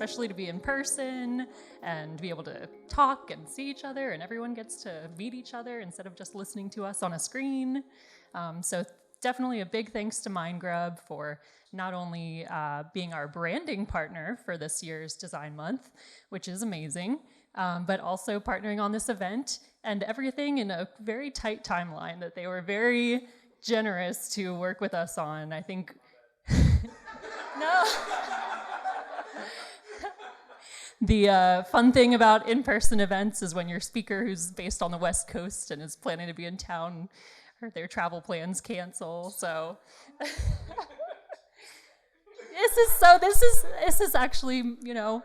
especially to be in person and be able to talk and see each other, and everyone gets to meet each other instead of just listening to us on a screen. So definitely a big thanks to Mindgrub for not only being our branding partner for this year's Design Month, which is amazing, but also partnering on this event, and everything in a very tight timeline that they were very generous to work with us on. I think, no. The fun thing about in-person events is when your speaker who's based on the West Coast and is planning to be in town, or their travel plans cancel, so. This is actually, you know,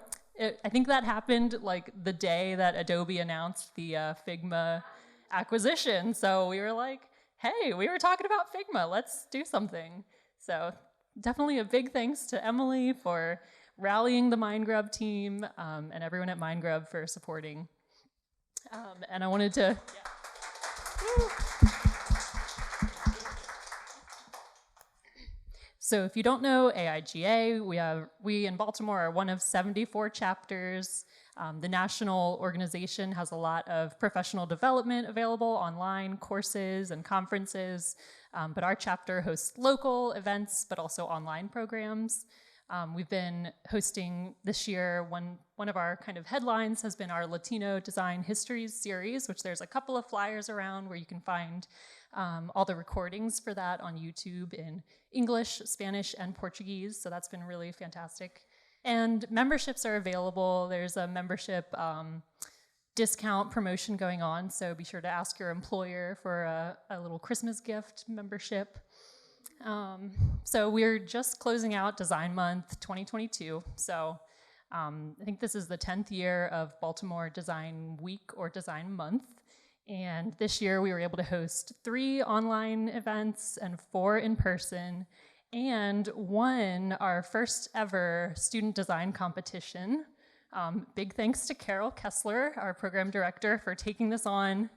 I think that happened like the day that Adobe announced the Figma acquisition. So we were like, hey, we were talking about Figma, let's do something. So definitely a big thanks to Emilee for rallying the Mindgrub team and everyone at Mindgrub for supporting. And I wanted to, yeah. So if you don't know AIGA, we in Baltimore are one of 74 chapters. The national organization has a lot of professional development available online, courses and conferences, but our chapter hosts local events, but also online programs. We've been hosting this year, one of our kind of headlines has been our Latino Design Histories series, which there's a couple of flyers around where you can find all the recordings for that on YouTube in English, Spanish, and Portuguese, so that's been really fantastic. And memberships are available. There's a membership discount promotion going on, so be sure to ask your employer for a little Christmas gift membership. So we're just closing out Design Month 2022, so I think this is the 10th year of Baltimore Design Week or Design Month. And this year we were able to host 3 online events and 4 in person, and won our first ever student design competition. Big thanks to Carol Kessler, our program director, for taking this on.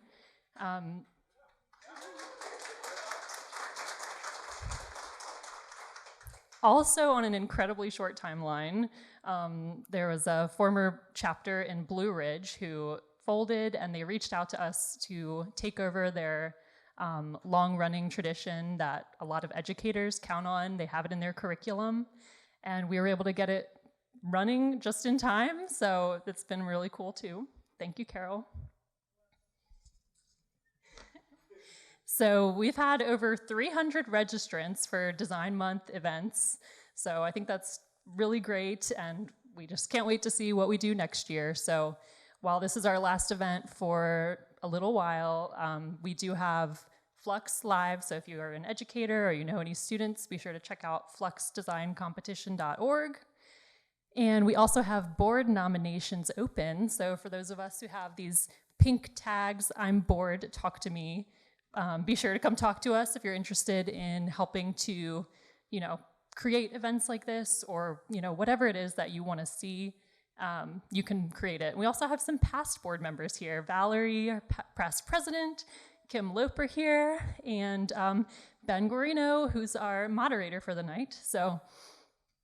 Also on an incredibly short timeline, there was a former chapter in Blue Ridge who folded, and they reached out to us to take over their long-running tradition that a lot of educators count on. They have it in their curriculum, and we were able to get it running just in time, so it's been really cool too. Thank you, Carol. So we've had over 300 registrants for Design Month events, so I think that's really great, and we just can't wait to see what we do next year. So while this is our last event for a little while, we do have Flux Live, so if you are an educator or you know any students, be sure to check out fluxdesigncompetition.org. And we also have board nominations open, so for those of us who have these pink tags, I'm bored, talk to me, be sure to come talk to us if you're interested in helping to, you know, create events like this, or, you know, whatever it is that you want to see. You can create it. We also have some past board members here. Valerie, our past president, Kim Loper here, and Ben Guarino, who's our moderator for the night. So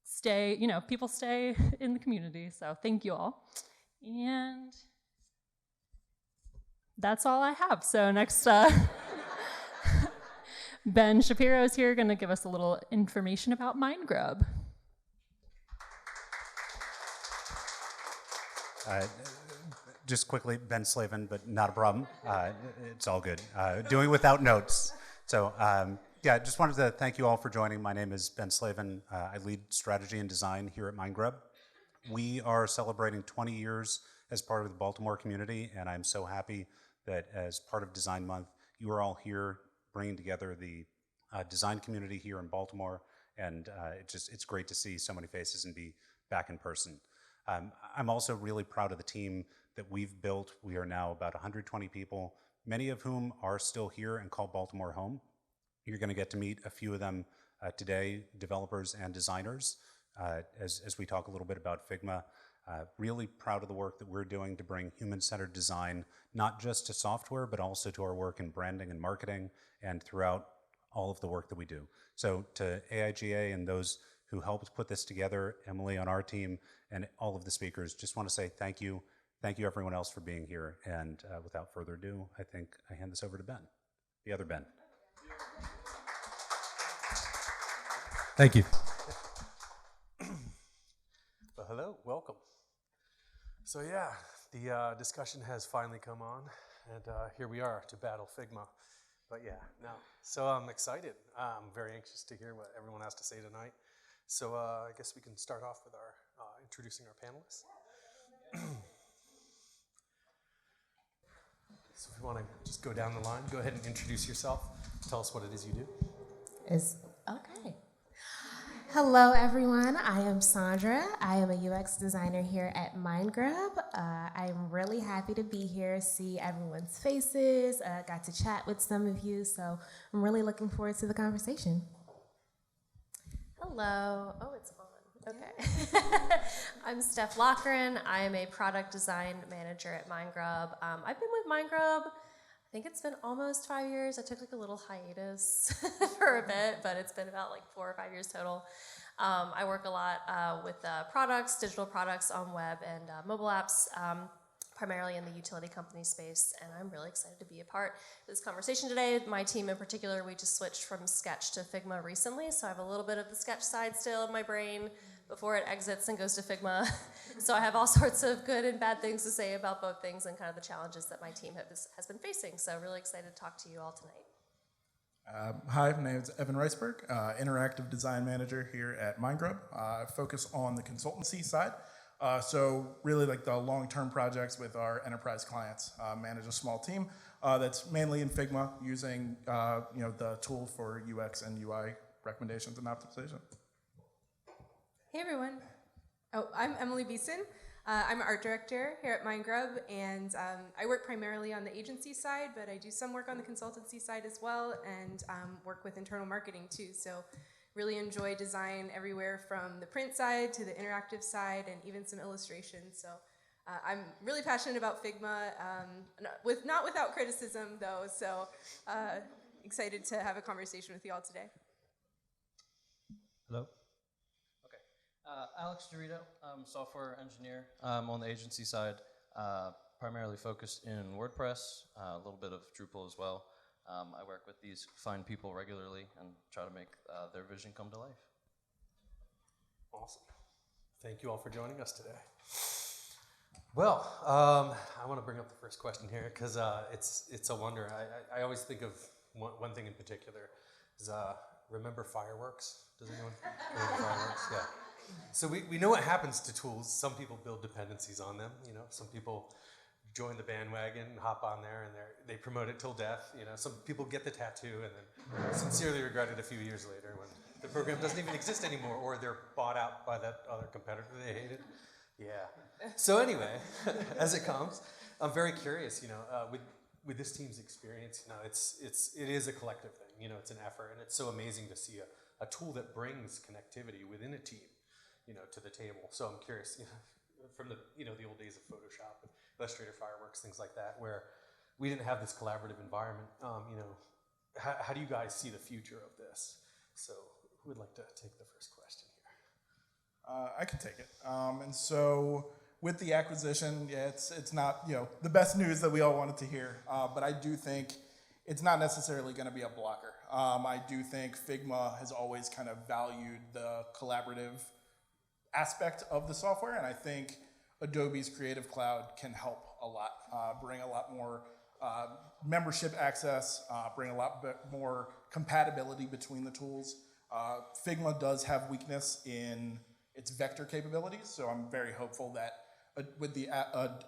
stay, you know, people stay in the community. So thank you all. And that's all I have. So next, Ben Shapiro is here, going to give us a little information about Mindgrub. Just quickly, Ben Slavin, but not a problem. It's all good. Doing without notes. So yeah, just wanted to thank you all for joining. My name is Ben Slavin. I lead strategy and design here at Mindgrub. We are celebrating 20 years as part of the Baltimore community, and I'm so happy that as part of Design Month, you are all here bringing together the design community here in Baltimore, and it's great to see so many faces and be back in person. I'm also really proud of the team that we've built. We are now about 120 people, many of whom are still here and call Baltimore home. You're going to get to meet a few of them today, developers and designers, as we talk a little bit about Figma. Really proud of the work that we're doing to bring human-centered design, not just to software, but also to our work in branding and marketing and throughout all of the work that we do. So to AIGA and those who helped put this together, Emilee on our team, and all of the speakers. Just want to say thank you. Thank you, everyone else, for being here. And without further ado, I think I hand this over to Ben, the other Ben. Thank you. Well, hello, welcome. So yeah, the discussion has finally come on, and here we are to battle Figma. But yeah, no. So I'm excited. I'm very anxious to hear what everyone has to say tonight. So I guess we can start off with our introducing our panelists. So if you want to just go down the line, go ahead and introduce yourself. Tell us what it is you do. Okay. Hello, everyone. I am Sandra. I am a UX designer here at Mindgrub. I'm really happy to be here, see everyone's faces, got to chat with some of you, so I'm really looking forward to the conversation. Hello. Oh, it's on. Okay. I'm Steph Loughran. I am a product design manager at Mindgrub. I've been with Mindgrub, I think it's been almost 5 years. I took like a little hiatus for a bit, but it's been about like 4 or 5 years total. I work a lot with products, digital products on web and mobile apps, primarily in the utility company space, and I'm really excited to be a part of this conversation today. My team in particular, we just switched from Sketch to Figma recently, so I have a little bit of the Sketch side still in my brain before it exits and goes to Figma. So I have all sorts of good and bad things to say about both things and kind of the challenges that my team has been facing. So really excited to talk to you all tonight. Hi, my name is Evan Reisberg, Interactive Design Manager here at Mindgrub. I focus on the consultancy side. So really like the long-term projects with our enterprise clients. Manage a small team that's mainly in Figma using the tool for UX and UI recommendations and optimization. Hey everyone. I'm Emilee Beeson. I'm an art director here at Mindgrub, and I work primarily on the agency side, but I do some work on the consultancy side as well, and work with internal marketing too. So really enjoy design everywhere from the print side to the interactive side, and even some illustrations. So I'm really passionate about Figma, not without criticism though. So excited to have a conversation with you all today. Hello. Alex DeRito, I'm a software engineer. I'm on the agency side, primarily focused in WordPress, a little bit of Drupal as well. I work with these fine people regularly and try to make their vision come to life. Awesome. Thank you all for joining us today. Well, I want to bring up the first question here because it's a wonder. I always think of one thing in particular is remember fireworks? Does anyone remember fireworks? Yeah. So we know what happens to tools. Some people build dependencies on them. Some people join the bandwagon and hop on there, and they promote it till death. Some people get the tattoo and then sincerely regret it a few years later when the program doesn't even exist anymore, or they're bought out by that other competitor they hated. Yeah. So anyway, as it comes, I'm very curious. With this team's experience, it is a collective thing. It's an effort, and it's so amazing to see a tool that brings connectivity within a team. To the table. So I'm curious, from the old days of Photoshop and Illustrator fireworks, things like that, where we didn't have this collaborative environment. How do you guys see the future of this? So who would like to take the first question here? I can take it. And so with the acquisition, it's not the best news that we all wanted to hear, but I do think it's not necessarily going to be a blocker. I do think Figma has always kind of valued the collaborative aspect of the software, and I think Adobe's Creative Cloud can help a lot, bring a lot more membership access, bring a lot more compatibility between the tools. Figma does have weakness in its vector capabilities, so I'm very hopeful that with the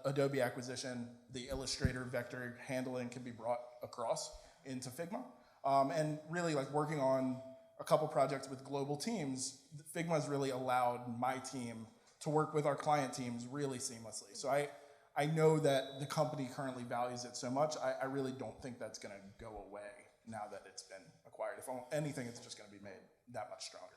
Adobe acquisition, the Illustrator vector handling can be brought across into Figma. And really working on a couple projects with global teams, Figma has really allowed my team to work with our client teams really seamlessly. So I know that the company currently values it so much. I really don't think that's going to go away now that it's been acquired. If anything, it's just going to be made that much stronger.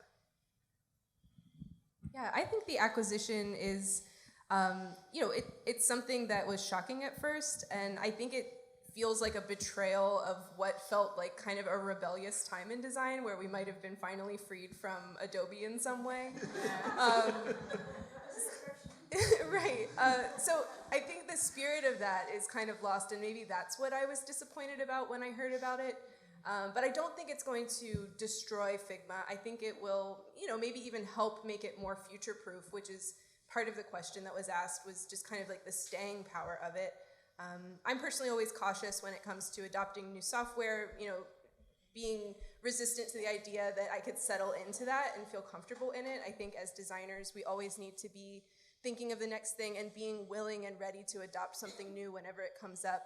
Yeah, I think the acquisition is, it's something that was shocking at first, and I think it feels like a betrayal of what felt like kind of a rebellious time in design where we might have been finally freed from Adobe in some way. Right. So I think the spirit of that is kind of lost, and maybe that's what I was disappointed about when I heard about it. But I don't think it's going to destroy Figma. I think it will, maybe even help make it more future-proof, which is part of the question that was asked, was just kind of like the staying power of it. I'm personally always cautious when it comes to adopting new software, being resistant to the idea that I could settle into that and feel comfortable in it. I think as designers, we always need to be thinking of the next thing and being willing and ready to adopt something new whenever it comes up,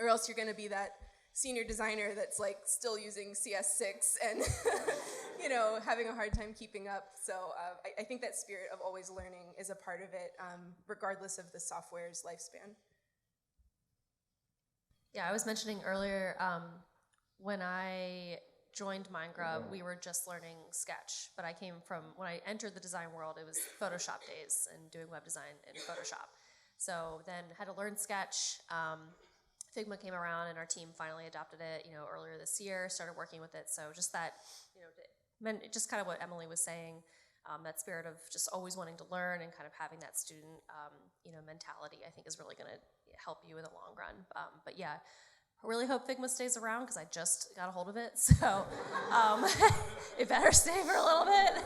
or else you're going to be that senior designer that's like still using CS6 and having a hard time keeping up. So I think that spirit of always learning is a part of it, regardless of the software's lifespan. Yeah, I was mentioning earlier, when I joined Mindgrub, we were just learning Sketch, but when I entered the design world, it was Photoshop days and doing web design in Photoshop. So then had to learn Sketch. Figma came around and our team finally adopted it, earlier this year, started working with it. So just that, just kind of what Emilee was saying, that spirit of just always wanting to learn and kind of having that student, mentality, I think is really going to help you in the long run. But yeah, I really hope Figma stays around because I just got a hold of it. So it better stay for a little bit.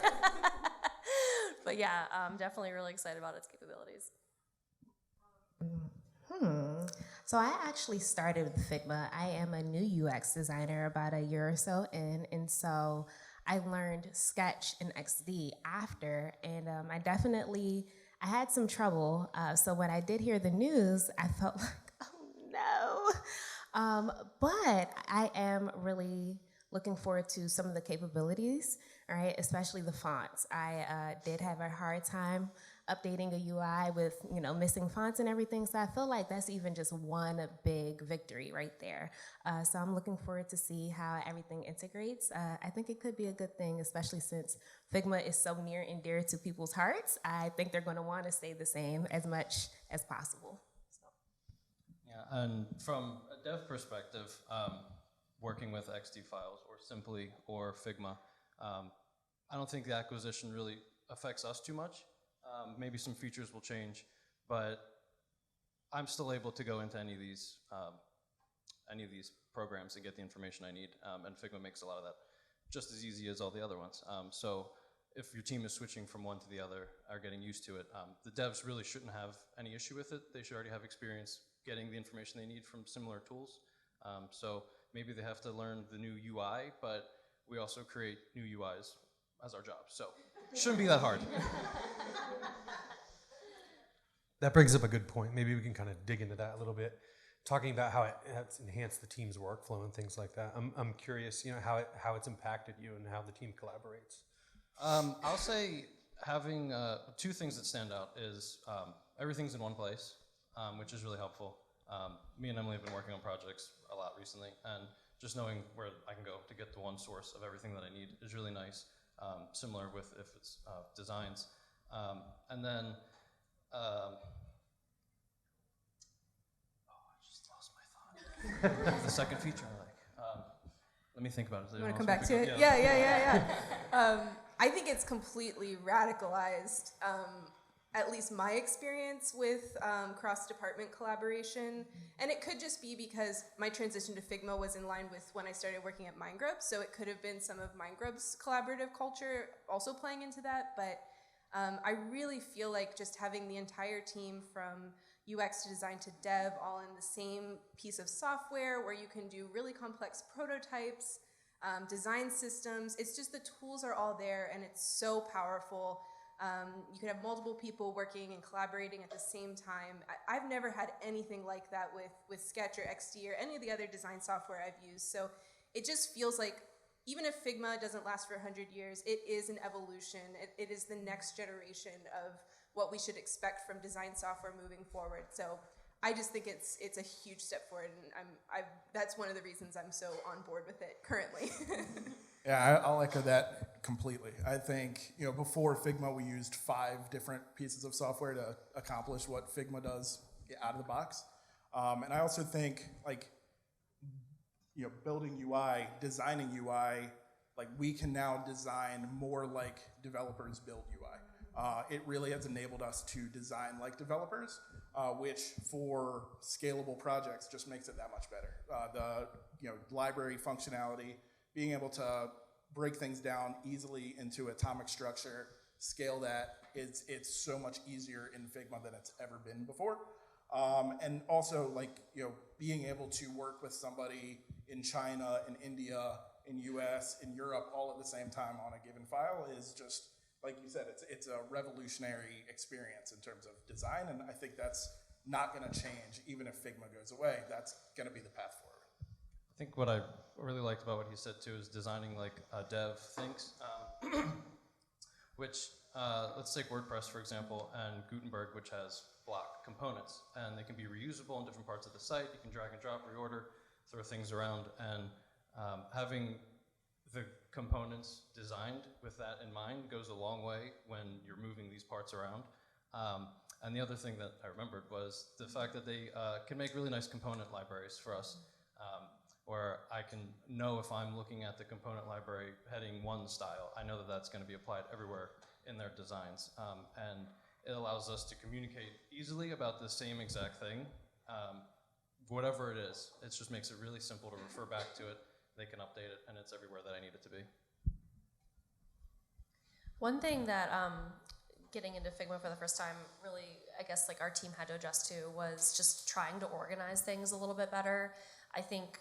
But yeah, I'm definitely really excited about its capabilities. So I actually started with Figma. I am a new UX designer about a year or so in, and so I learned Sketch and XD after, and I had some trouble. So when I did hear the news, I felt like, oh no. But I am really looking forward to some of the capabilities, right? Especially the fonts. I did have a hard time updating a UI with, missing fonts and everything. So I feel like that's even just one big victory right there. So I'm looking forward to see how everything integrates. I think it could be a good thing, especially since Figma is so near and dear to people's hearts. I think they're going to want to stay the same as much as possible. So. Yeah, and from a dev perspective, working with XD files or Figma, I don't think the acquisition really affects us too much. Maybe some features will change, but I'm still able to go into any of these programs and get the information I need, and Figma makes a lot of that just as easy as all the other ones. So if your team is switching from one to the other or getting used to it, the devs really shouldn't have any issue with it. They should already have experience getting the information they need from similar tools. So maybe they have to learn the new UI, but we also create new UIs as our job. So it shouldn't be that hard. That brings up a good point. Maybe we can kind of dig into that a little bit, talking about how it's enhanced the team's workflow and things like that. I'm curious, how it's impacted you and how the team collaborates. I'll say having two things that stand out is everything's in one place, which is really helpful. Me and Emilee have been working on projects a lot recently, and just knowing where I can go to get the one source of everything that I need is really nice. Similar with if it's designs. And then, I just lost my thought. The second feature I like. Let me think about it. You want to come back to it? Yeah. I think it's completely radicalized, at least my experience with cross-department collaboration. And it could just be because my transition to Figma was in line with when I started working at Mindgrub, so it could have been some of Mindgrub's collaborative culture also playing into that, but I really feel like just having the entire team from UX to design to dev all in the same piece of software where you can do really complex prototypes, design systems, it's just the tools are all there and it's so powerful. You can have multiple people working and collaborating at the same time. I've never had anything like that with Sketch or XD or any of the other design software I've used. So it just feels like even if Figma doesn't last for 100 years, it is an evolution. It is the next generation of what we should expect from design software moving forward. So I just think it's a huge step forward, and that's one of the reasons I'm so on board with it currently. Yeah, I'll echo that completely. I think, before Figma, we used 5 different pieces of software to accomplish what Figma does out of the box. And I also think like, building UI, designing UI, like we can now design more like developers build UI. It really has enabled us to design like developers, which for scalable projects just makes it that much better. The library functionality, being able to break things down easily into atomic structure, scale that, it's so much easier in Figma than it's ever been before. And also being able to work with somebody in China, in India, in US, in Europe, all at the same time on a given file is just, like you said, it's a revolutionary experience in terms of design, and I think that's not gonna change even if Figma goes away. That's gonna be the path forward. I think what I really liked about what he said too is designing like dev thinks, which let's take WordPress for example, and Gutenberg, which has block components, and they can be reusable in different parts of the site. You can drag and drop, reorder, throw things around, and having the components designed with that in mind goes a long way when you're moving these parts around. And the other thing that I remembered was the fact that they can make really nice component libraries for us, where I can know if I'm looking at the component library heading 1 style, I know that that's going to be applied everywhere in their designs. And it allows us to communicate easily about the same exact thing, whatever it is. It just makes it really simple to refer back to it. They can update it, and it's everywhere that I need it to be. One thing that getting into Figma for the first time really, I guess, like our team had to adjust to was just trying to organize things a little bit better. I think,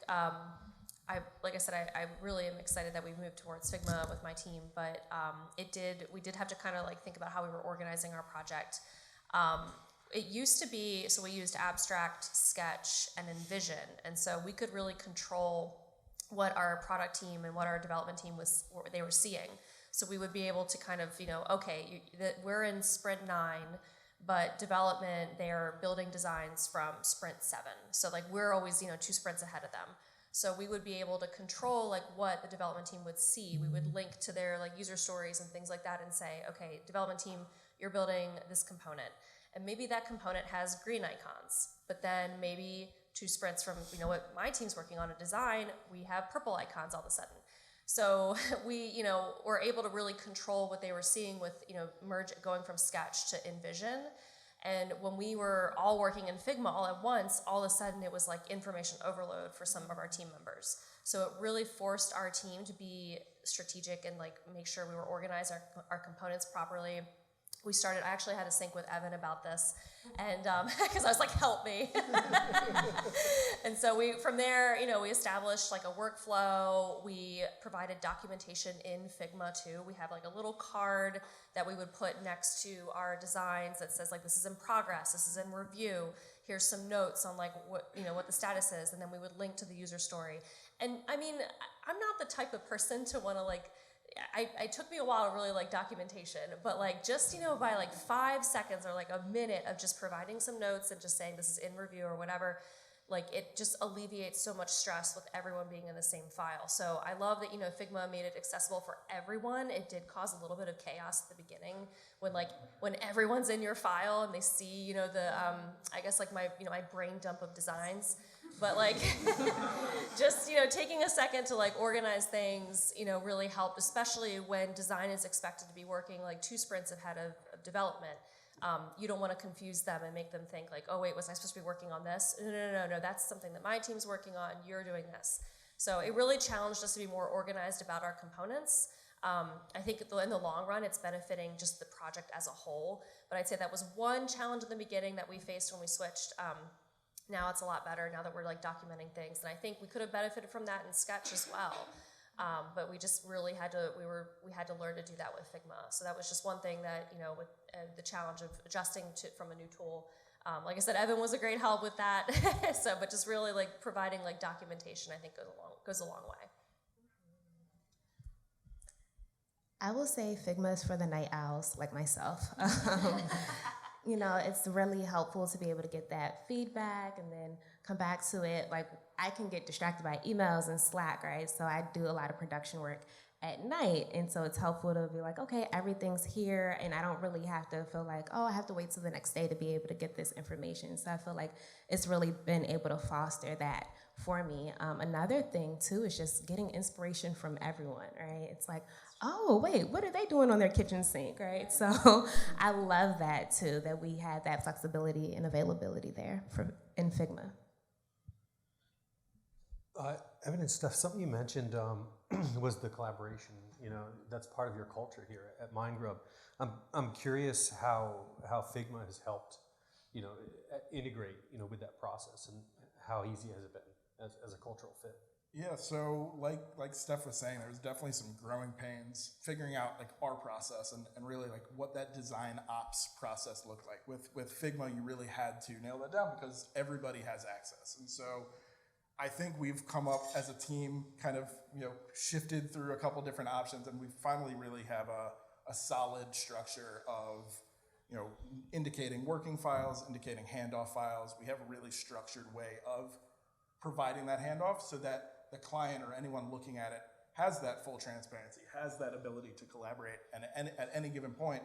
like I said, I really am excited that we moved towards Figma with my team, but we did have to kind of like think about how we were organizing our project. It used to be, so we used Abstract, Sketch, and Envision, and so we could really control what our product team and what our development team what they were seeing. So we would be able to kind of, okay, we're in sprint 9, but development, they're building designs from sprint 7. So like we're always, 2 sprints ahead of them. So we would be able to control like what the development team would see. We would link to their like user stories and things like that and say, okay, development team, you're building this component. And maybe that component has green icons, but then maybe 2 sprints from what my team's working on a design, we have purple icons all of a sudden. So we were able to really control what they were seeing with going from Sketch to Envision. And when we were all working in Figma all at once, all of a sudden it was like information overload for some of our team members. So it really forced our team to be strategic and like make sure we were organizing our components properly. I actually had to sync with Evan about this, and because I was like, help me. And so from there, we established like a workflow. We provided documentation in Figma too. We have like a little card that we would put next to our designs that says like, this is in progress, this is in review. Here's some notes on like what the status is, and then we would link to the user story. And I mean, I'm not the type of person to want to like, it took me a while to really like documentation, but like just, by like 5 seconds or like a minute of just providing some notes and just saying this is in review or whatever, like it just alleviates so much stress with everyone being in the same file. So I love that, Figma made it accessible for everyone. It did cause a little bit of chaos at the beginning when everyone's in your file and they see, I guess like my brain dump of designs. But like, just, taking a second to like organize things, really helped, especially when design is expected to be working like 2 sprints ahead of development. You don't want to confuse them and make them think like, oh wait, was I supposed to be working on this? No, that's something that my team's working on, you're doing this. So it really challenged us to be more organized about our components. I think in the long run, it's benefiting just the project as a whole. But I'd say that was one challenge in the beginning that we faced when we switched. Now it's a lot better now that we're like documenting things, and I think we could have benefited from that in Sketch as well. But we just really had to learn to do that with Figma. So that was just one thing that with the challenge of adjusting from a new tool. Like I said, Evan was a great help with that. But just really like providing like documentation, I think goes a long way. I will say Figma is for the night owls like myself. you know, it's really helpful to be able to get that feedback and then come back to it. Like, I can get distracted by emails and Slack, right? So I do a lot of production work at night, and so it's helpful to be like, okay, everything's here, and I don't really have to feel like, oh, I have to wait till the next day to be able to get this information. So I feel like it's really been able to foster that for me. Another thing too is just getting inspiration from everyone, right? It's like, oh, wait, what are they doing on their kitchen sink, right? So I love that too, that we had that flexibility and availability there in Figma. Evan and Steph, something you mentioned was the collaboration. You know, that's part of your culture here at Mindgrub. I'm curious how Figma has helped, you know, integrate, you know, with that process, and how easy has it been as a cultural fit? Yeah, so like Steph was saying, there's definitely some growing pains figuring out like our process and really like what that design ops process looked like. With Figma, you really had to nail that down because everybody has access. And so I think we've come up as a team, kind of, you know, shifted through a couple different options, and we finally really have a solid structure of, you know, indicating working files, indicating handoff files. We have a really structured way of providing that handoff so that the client or anyone looking at it has that full transparency, has that ability to collaborate, and at any given point,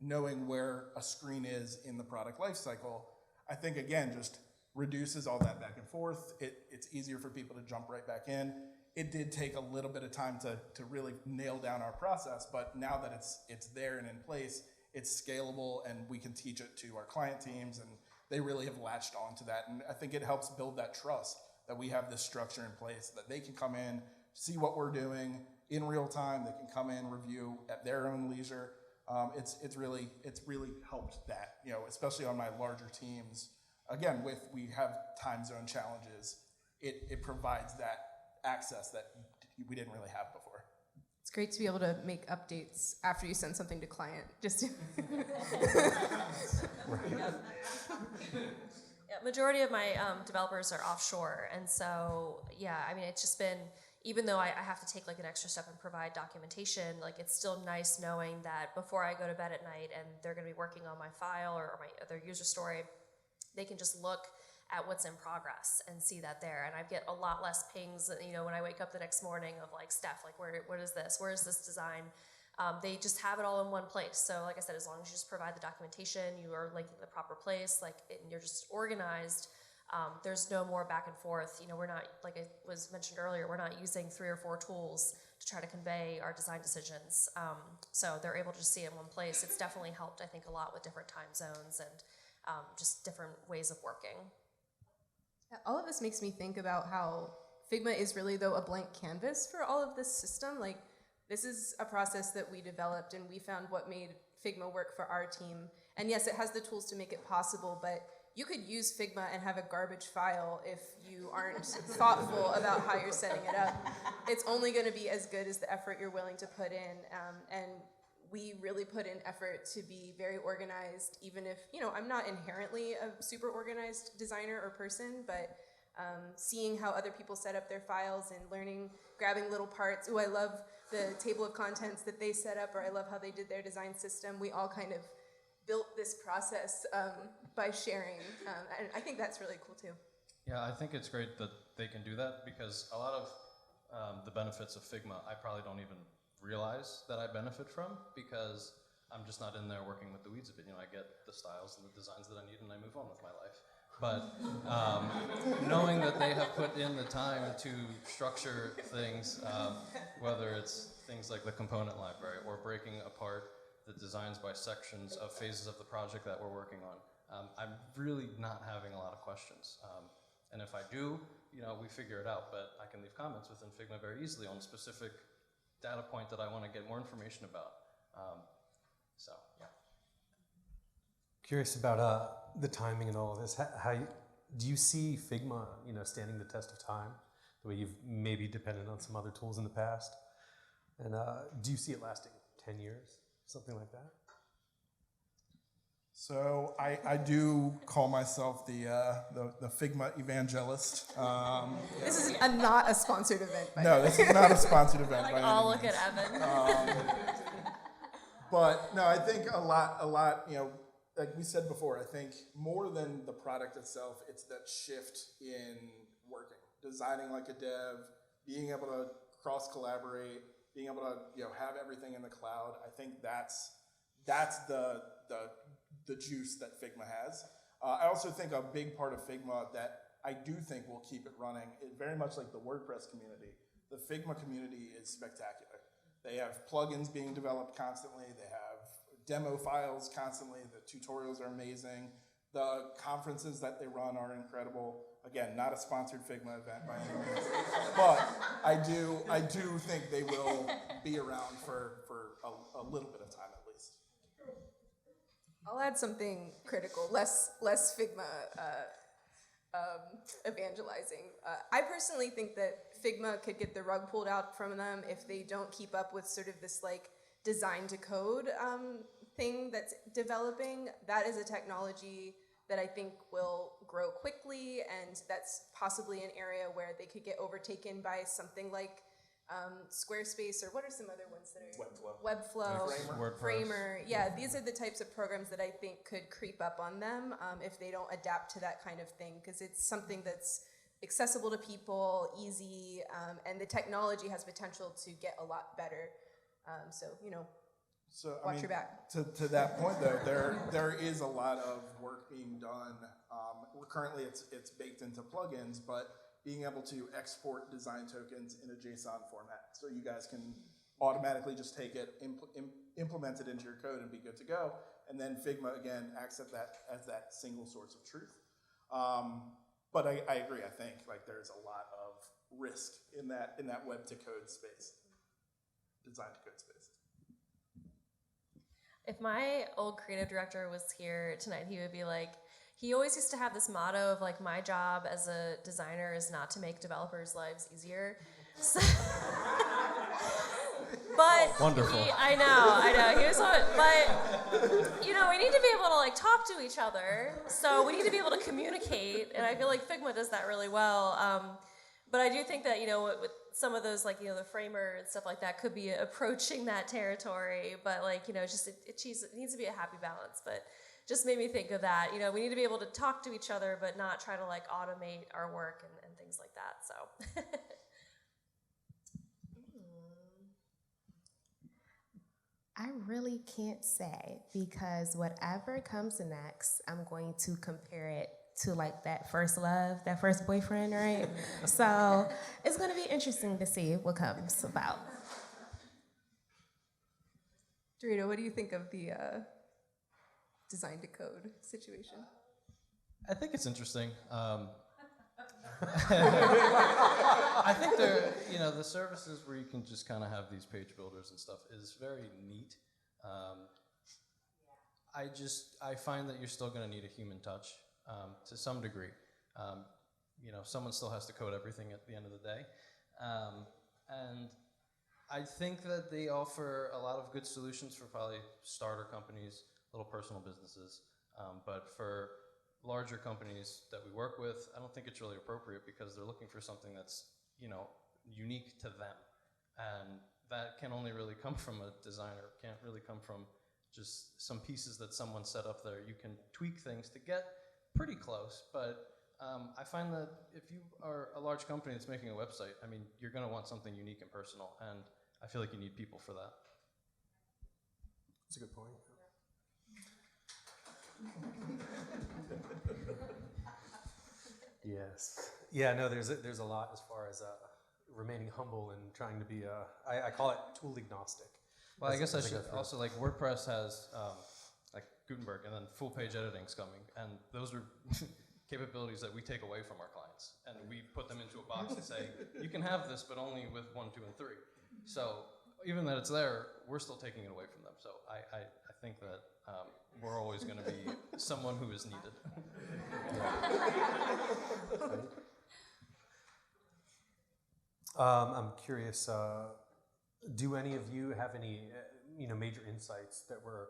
knowing where a screen is in the product lifecycle, I think, again, just reduces all that back and forth. It's easier for people to jump right back in. It did take a little bit of time to really nail down our process, but now that it's there and in place, it's scalable, and we can teach it to our client teams, and they really have latched on to that. And I think it helps build that trust that we have this structure in place, that they can come in, see what we're doing in real time. They can come in, review at their own leisure. It's really helped that, you know, especially on my larger teams. Again, we have time zone challenges. It provides that access that we didn't really have before. It's great to be able to make updates after you send something to client. Just to Yeah, majority of my developers are offshore, and so yeah, I mean, it's just been, even though I have to take like an extra step and provide documentation, like it's still nice knowing that before I go to bed at night and they're going to be working on my file or my other user story, they can just look at what's in progress and see that there. And I get a lot less pings, you know, when I wake up the next morning of like, Steph, like what is this? Where is this design? They just have it all in one place. So like I said, as long as you just provide the documentation, you are linking the proper place, like and you're just organized, there's no more back and forth. You know, we're not, like it was mentioned earlier, we're not using 3 or 4 tools to try to convey our design decisions. So they're able to just see it in one place. It's definitely helped, I think, a lot with different time zones and just different ways of working. Yeah, all of this makes me think about how Figma is really, though, a blank canvas for all of this system. Like, this is a process that we developed, and we found what made Figma work for our team. And yes, it has the tools to make it possible, but you could use Figma and have a garbage file if you aren't thoughtful about how you're setting it up. It's only going to be as good as the effort you're willing to put in. And we really put in effort to be very organized, even if, you know, I'm not inherently a super organized designer or person, but seeing how other people set up their files and learning, grabbing little parts. Ooh, I love the table of contents that they set up, or I love how they did their design system. We all kind of built this process by sharing, and I think that's really cool too. Yeah, I think it's great that they can do that, because a lot of the benefits of Figma I probably don't even realize that I benefit from, because I'm just not in there working with the weeds of it. You know, I get the styles and the designs that I need and I move on with my life. But knowing that they have put in the time to structure things, whether it's things like the component library or breaking apart the designs by sections of phases of the project that we're working on, I'm really not having a lot of questions. And if I do, you know, we figure it out, but I can leave comments within Figma very easily on a specific data point that I want to get more information about. So, yeah. Curious about the timing and all of this. Do you see Figma, you know, standing the test of time, the way you've maybe depended on some other tools in the past? And do you see it lasting 10 years, something like that? So I do call myself the Figma evangelist. This is not a sponsored event. No, this is not a sponsored event. Like, by I'll any look means. at Evan. But no, I think a lot, you know, like we said before, I think more than the product itself, it's that shift in working, designing like a dev, being able to cross collaborate, being able to have everything in the cloud. I think that's the juice that Figma has. I also think a big part of Figma that I do think will keep it running is very much like the WordPress community. The Figma community is spectacular. They have plugins being developed constantly. They have demo files constantly. The tutorials are amazing. The conferences that they run are incredible. Again, not a sponsored Figma event by any means, but I do think they will be around for a little bit of time at least. I'll add something critical, less Figma evangelizing. I personally think that Figma could get the rug pulled out from them if they don't keep up with sort of this like design to code thing that's developing. That is a technology that I think will grow quickly, and that's possibly an area where they could get overtaken by something like Squarespace, or what are some other ones that are Webflow, Framer. Yeah, these are the types of programs that I think could creep up on them if they don't adapt to that kind of thing, because it's something that's accessible to people, easy, and the technology has potential to get a lot better. So watch your back. To that point, though, there is a lot of work being done. Currently, it's baked into plugins, but being able to export design tokens in a JSON format, so you guys can automatically just take it, implement it into your code, and be good to go. And then Figma again acts at that as that single source of truth. But I agree. I think like there's a lot of risk in that web to code space, design to code space. If my old creative director was here tonight, he would be like, he always used to have this motto of like, my job as a designer is not to make developers' lives easier. So, but wonderful. I know. Here's what, but we need to be able to like talk to each other. So we need to be able to communicate, and I feel like Figma does that really well. But I do think that with some of those like the Framer and stuff like that could be approaching that territory. But like it needs to be a happy balance. But just made me think of that. We need to be able to talk to each other, but not try to like automate our work and things like that. So. I really can't say, because whatever comes next, I'm going to compare it to like that first love, that first boyfriend, right? So it's going to be interesting to see what comes about. DeRito, what do you think of the design to code situation? I think it's interesting. I think the services where you can just kind of have these page builders and stuff is very neat. I find that you're still going to need a human touch to some degree. Someone still has to code everything at the end of the day. And I think that they offer a lot of good solutions for probably starter companies, little personal businesses. But for larger companies that we work with, I don't think it's really appropriate, because they're looking for something that's, unique to them. And that can only really come from a designer. It can't really come from just some pieces that someone set up there. You can tweak things to get pretty close, but I find that if you are a large company that's making a website, you're going to want something unique and personal, and I feel like you need people for that. That's a good point. Yes. Yeah, no, there's a lot as far as remaining humble and trying to be, I call it tool agnostic. Well, I guess I should also, like, WordPress has like Gutenberg, and then full page editing's coming, and those are capabilities that we take away from our clients, and we put them into a box and say, you can have this, but only with 1, 2, and 3. So even that it's there, we're still taking it away from them. So I think that we're always going to be someone who is needed. I'm curious, do any of you have any major insights that were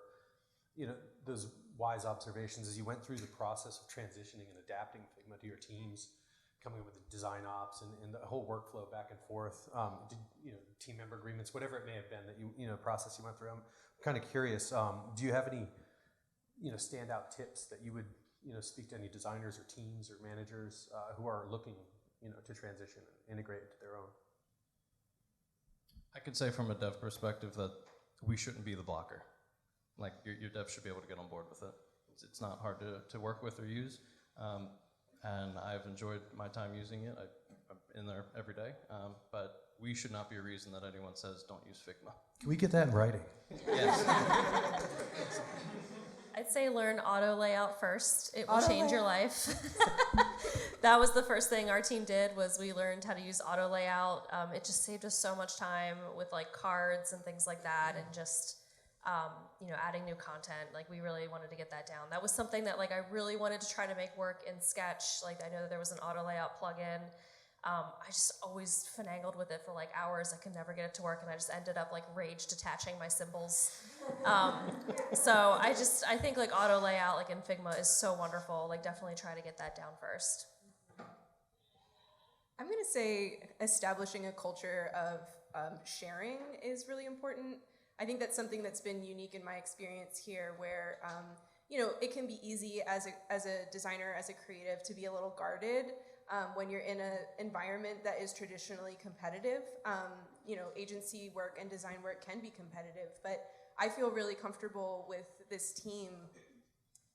those wise observations as you went through the process of transitioning and adapting Figma to your teams, coming up with the design ops and the whole workflow back and forth, team member agreements, whatever it may have been that process you went through? I'm kind of curious, do you have any standout tips that you would, speak to any designers or teams or managers who are looking, to transition and integrate into their own? I could say from a dev perspective that we shouldn't be the blocker. Like your dev should be able to get on board with it. It's not hard to work with or use, and I've enjoyed my time using it. I'm in there every day, but we should not be a reason that anyone says don't use Figma. Can we get that in writing? Yes. I'd say learn auto layout first. It will change your life. That was the first thing our team did, was we learned how to use auto layout. It just saved us so much time with like cards and things like that, and just adding new content. Like, we really wanted to get that down. That was something that like I really wanted to try to make work in Sketch. Like, I know that there was an auto layout plugin. I just always finagled with it for like hours. I could never get it to work, and I just ended up like rage detaching my symbols. So I think like auto layout like in Figma is so wonderful. Like, definitely try to get that down first. I'm going to say establishing a culture of sharing is really important. I think that's something that's been unique in my experience here, where it can be easy as a designer, as a creative, to be a little guarded when you're in an environment that is traditionally competitive. Agency work and design work can be competitive, but I feel really comfortable with this team,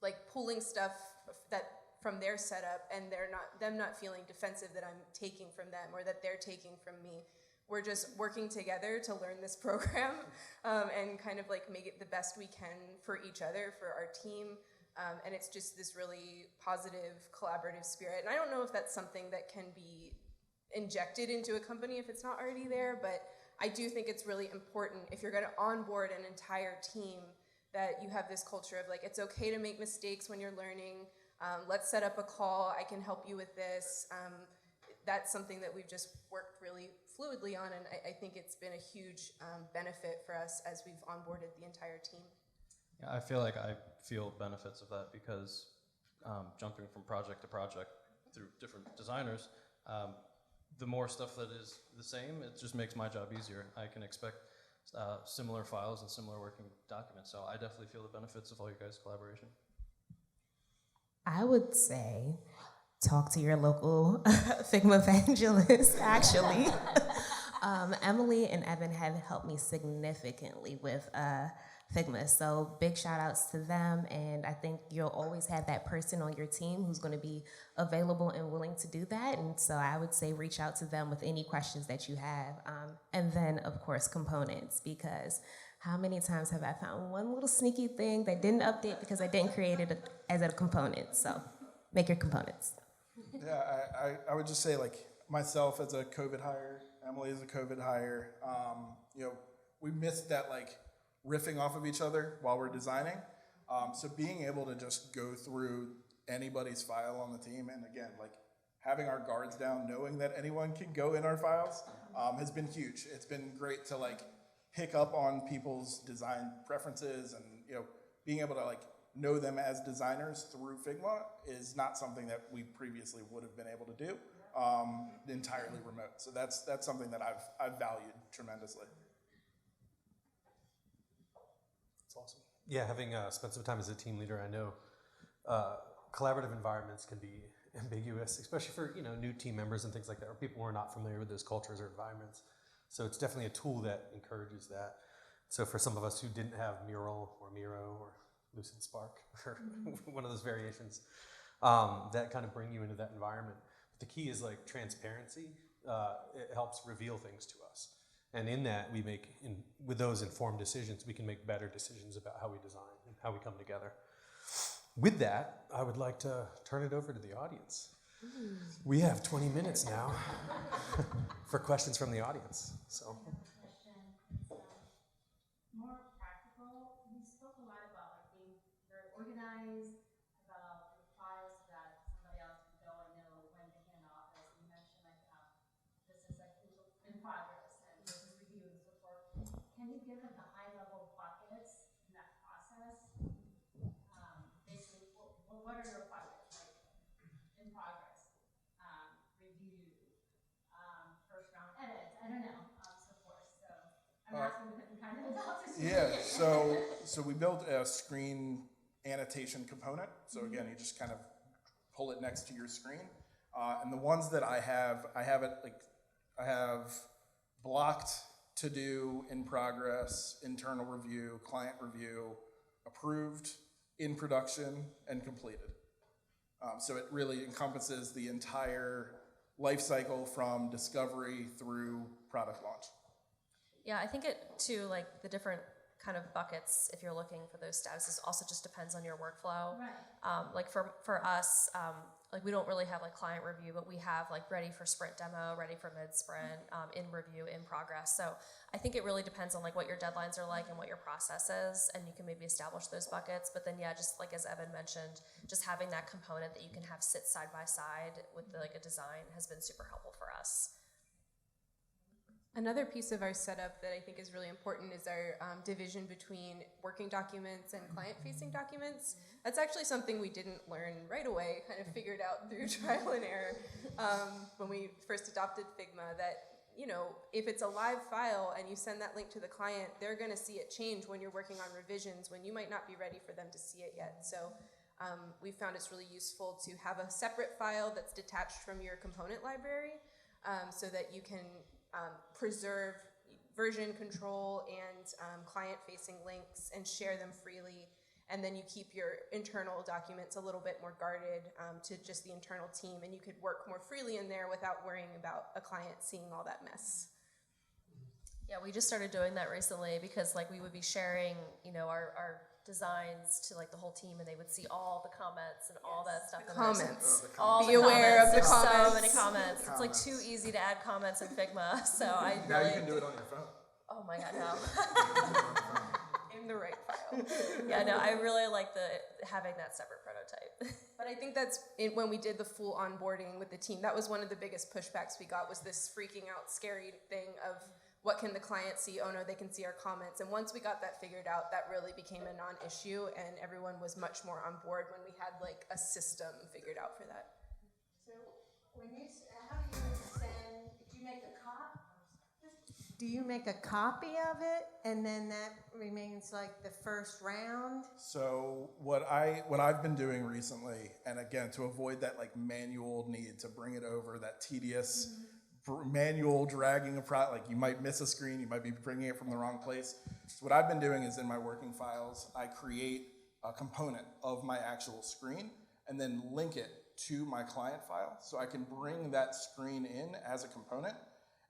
like pulling stuff that from their setup, and them not feeling defensive that I'm taking from them or that they're taking from me. We're just working together to learn this program and kind of like make it the best we can for each other, for our team. And it's just this really positive, collaborative spirit. And I don't know if that's something that can be injected into a company if it's not already there, but I do think it's really important, if you're going to onboard an entire team, that you have this culture of like, it's okay to make mistakes when you're learning. Let's set up a call. I can help you with this. That's something that we've just worked really fluidly on, and I think it's been a huge benefit for us as we've onboarded the entire team. Yeah, I feel like I feel benefits of that because jumping from project to project through different designers, the more stuff that is the same, it just makes my job easier. I can expect similar files and similar working documents, so I definitely feel the benefits of all you guys' collaboration. I would say talk to your local Figma evangelist, actually. Emily and Evan have helped me significantly with Figma, so big shout outs to them, and I think you'll always have that person on your team who's going to be available and willing to do that, and so I would say reach out to them with any questions that you have. And then, of course, components, because how many times have I found one little sneaky thing that didn't update because I didn't create it as a component? So make your components. Yeah, I would just say, like, myself as a COVID hire, Emily as a COVID hire, we missed that, like, riffing off of each other while we're designing. So being able to just go through anybody's file on the team, and again, like, having our guards down, knowing that anyone can go in our files, has been huge. It's been great to, like, pick up on people's design preferences, and, being able to, like, know them as designers through Figma is not something that we previously would have been able to do entirely remote. So that's something that I've valued tremendously. That's awesome. Yeah, having spent some time as a team leader, I know collaborative environments can be ambiguous, especially for new team members and things like that, or people who are not familiar with those cultures or environments. So it's definitely a tool that encourages that. So for some of us who didn't have Mural or Miro or Lucid Spark or one of those variations, that kind of bring you into that environment. But the key is like transparency. It helps reveal things to us. And in that, with those informed decisions, we can make better decisions about how we design and how we come together. With that, I would like to turn it over to the audience. We have 20 minutes now for questions from the audience. So, more practical. We spoke a lot about like being very organized, about the files that somebody else can go and know when to hand off. As you mentioned, like this is like in progress and this is review and so forth. Can you give like the high level buckets in that process? Basically, what are your buckets like in progress? Review, first round edits, I don't know, so forth. So I'm asking because I'm kind of adults. Yeah, so we built a screen annotation component. So again, you just kind of pull it next to your screen. And the ones that I have blocked to do, in progress, internal review, client review, approved, in production, and completed. So it really encompasses the entire life cycle from discovery through product launch. Yeah, I think it too, like the different kind of buckets, if you're looking for those statuses, also just depends on your workflow. Right. Like for us, like we don't really have like client review, but we have like ready for sprint demo, ready for mid-sprint, in review, in progress. So I think it really depends on like what your deadlines are like and what your process is, and you can maybe establish those buckets. But then yeah, just like as Evan mentioned, just having that component that you can have sit side by side with like a design has been super helpful for us. Another piece of our setup that I think is really important is our division between working documents and client-facing documents. That's actually something we didn't learn right away, kind of figured out through trial and error when we first adopted Figma, that if it's a live file and you send that link to the client, they're going to see it change when you're working on revisions, when you might not be ready for them to see it yet. So we found it's really useful to have a separate file that's detached from your component library so that you can preserve version control and client-facing links and share them freely, and then you keep your internal documents a little bit more guarded to just the internal team, and you could work more freely in there without worrying about a client seeing all that mess. Yeah, we just started doing that recently because like we would be sharing, our designs to like the whole team, and they would see all the comments and all that stuff. Comments. All Be the aware comments. of the There's comments. so many comments. It's like too easy to add comments in Figma. So I Now really, you can do it on your phone. oh my god, no. In the right file. Yeah, no, I really like having that separate prototype. But I think that's when we did the full onboarding with the team, that was one of the biggest pushbacks we got, was this freaking out, scary thing of what can the client see? Oh no, they can see our comments. And once we got that figured out, that really became a non-issue, and everyone was much more on board when we had like a system figured out for that. So when how do you send? Do you make a copy? Do you make a copy of it, and then that remains like the first round? So what I've been doing recently, and again, to avoid that like manual need to bring it over, that tedious manual dragging of product, like you might miss a screen, you might be bringing it from the wrong place. So what I've been doing is in my working files, I create a component of my actual screen and then link it to my client file. So I can bring that screen in as a component,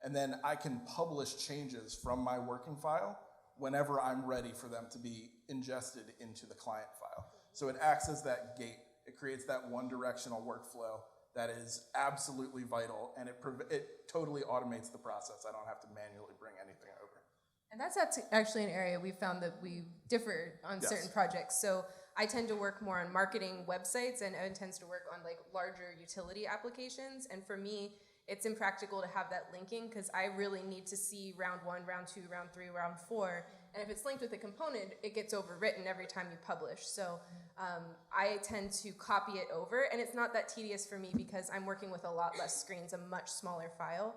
and then I can publish changes from my working file whenever I'm ready for them to be ingested into the client file. So it acts as that gate. It creates that one-directional workflow that is absolutely vital, and it totally automates the process. I don't have to manually bring anything over. And that's actually an area we found that we differ on certain projects. So I tend to work more on marketing websites, and Evan tends to work on like larger utility applications. And for me, it's impractical to have that linking because I really need to see round 1, round 2, round 3, round 4. And if it's linked with a component, it gets overwritten every time you publish. So I tend to copy it over, and it's not that tedious for me because I'm working with a lot less screens, a much smaller file.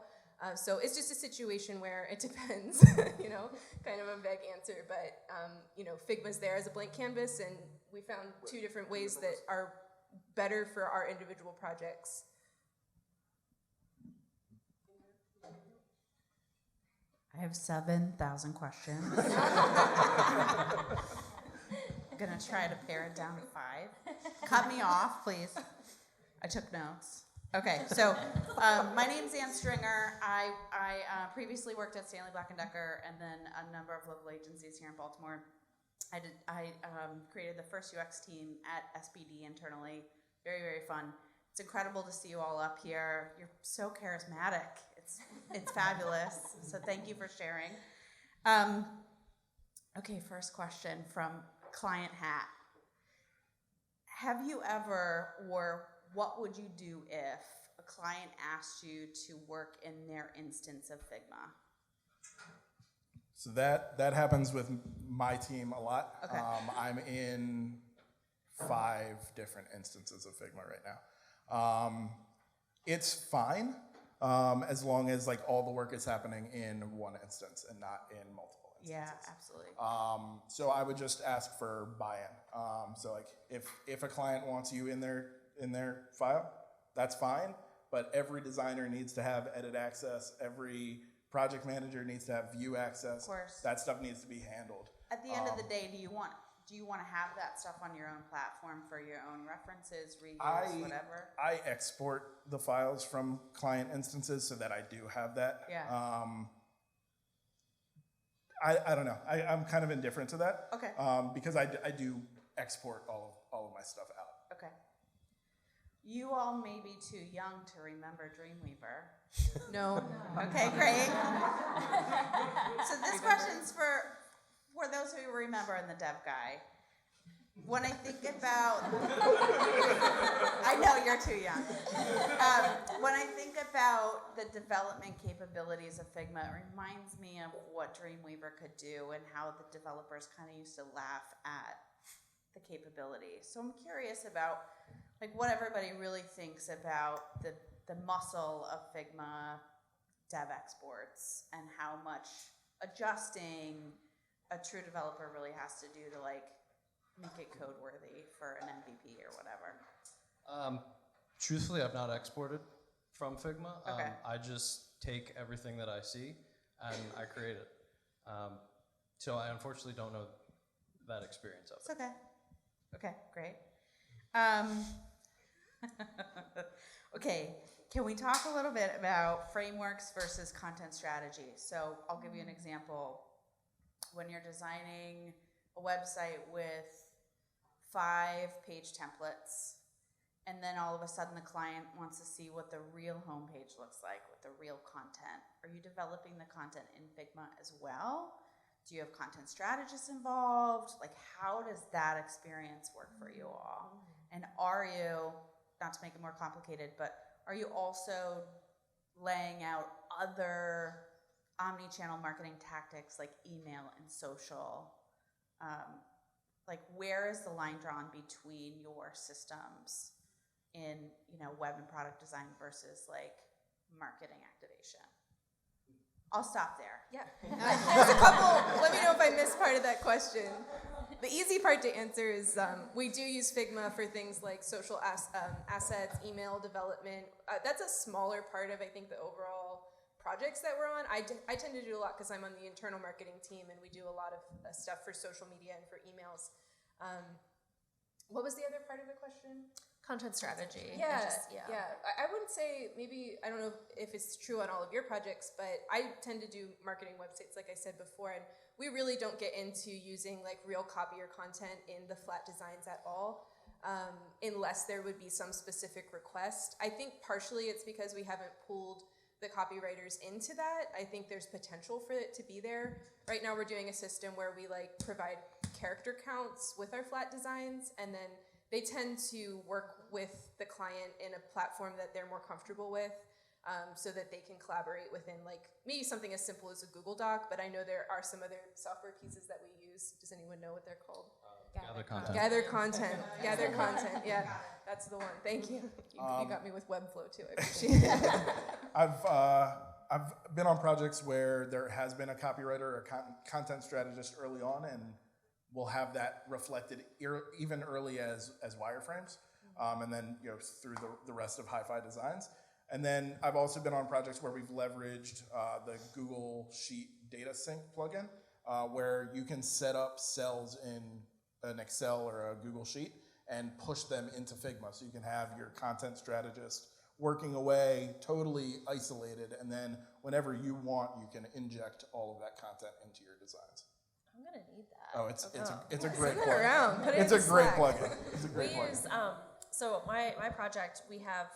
So it's just a situation where it depends, kind of a vague answer, but Figma's there as a blank canvas, and we found 2 different ways that are better for our individual projects. I have 7,000 questions. I'm gonna try to pare it down to 5. Cut me off, please. I took notes. Okay, so my name's Ann Stringer. I previously worked at Stanley Black & Decker and then a number of local agencies here in Baltimore. I created the first UX team at SBD internally. Very, very fun. It's incredible to see you all up here. You're so charismatic. It's fabulous. So thank you for sharing. Okay, first question from Client Hat. Have you ever, or what would you do if a client asked you to work in their instance of Figma? So that happens with my team a lot. Okay. I'm in 5 different instances of Figma right now. It's fine as long as like all the work is happening in one instance and not in multiple instances. Yeah, absolutely. So I would just ask for buy-in. So like if a client wants you in their file, that's fine. But every designer needs to have edit access. Every project manager needs to have view access. Of course. That stuff needs to be handled. At the end of the day, do you want to have that stuff on your own platform for your own references, reviews, whatever? I export the files from client instances so that I do have that. Yeah. I don't know. I'm kind of indifferent to that. Okay. Because I do export all of my stuff out. Okay. You all may be too young to remember Dreamweaver. No. Okay, great. So this question's for those who remember and the dev guy. When I think about, I know you're too young. When I think about the development capabilities of Figma, it reminds me of what Dreamweaver could do and how the developers kind of used to laugh at the capability. So I'm curious about like what everybody really thinks about the muscle of Figma dev exports and how much adjusting a true developer really has to do to like make it code worthy for an MVP or whatever. Truthfully, I've not exported from Figma. Okay. I just take everything that I see and I create it. So I unfortunately don't know that experience of it. It's okay. Okay, great. Okay, can we talk a little bit about frameworks versus content strategy? So I'll give you an example. When you're designing a website with 5-page templates, and then all of a sudden the client wants to see what the real homepage looks like with the real content. Are you developing the content in Figma as well? Do you have content strategists involved? Like, how does that experience work for you all? And are you, not to make it more complicated, but are you also laying out other omni-channel marketing tactics like email and social? Like, where is the line drawn between your systems in, web and product design versus like marketing activation? I'll stop there. Yeah. There's a couple, let me know if I missed part of that question. The easy part to answer is we do use Figma for things like social assets, email development. That's a smaller part of, I think, the overall projects that we're on. I tend to do a lot because I'm on the internal marketing team and we do a lot of stuff for social media and for emails. What was the other part of the question? Content strategy. Yeah. I wouldn't say, maybe, I don't know if it's true on all of your projects, but I tend to do marketing websites, like I said before, and we really don't get into using like real copy or content in the flat designs at all, unless there would be some specific request. I think partially it's because we haven't pulled the copywriters into that. I think there's potential for it to be there. Right now we're doing a system where we like provide character counts with our flat designs, and then they tend to work with the client in a platform that they're more comfortable with, so that they can collaborate within like maybe something as simple as a Google Doc, but I know there are some other software pieces that we use. Does anyone know what they're called? Gather content. Gather content. Gather content. Yeah, that's the one. Thank you. You got me with Webflow too. I appreciate it. I've been on projects where there has been a copywriter or content strategist early on, and we'll have that reflected even early as wireframes, and then through the rest of hi-fi designs. And then I've also been on projects where we've leveraged the Google Sheet data sync plugin, where you can set up cells in an Excel or a Google Sheet and push them into Figma. So you can have your content strategist working away, totally isolated, and then whenever you want, you can inject all of that content into your designs. I'm gonna need that. Oh, it's a great Send it plugin. around. Put it It's in a great Slack. plugin. It's a great We plugin. use, so my project, we have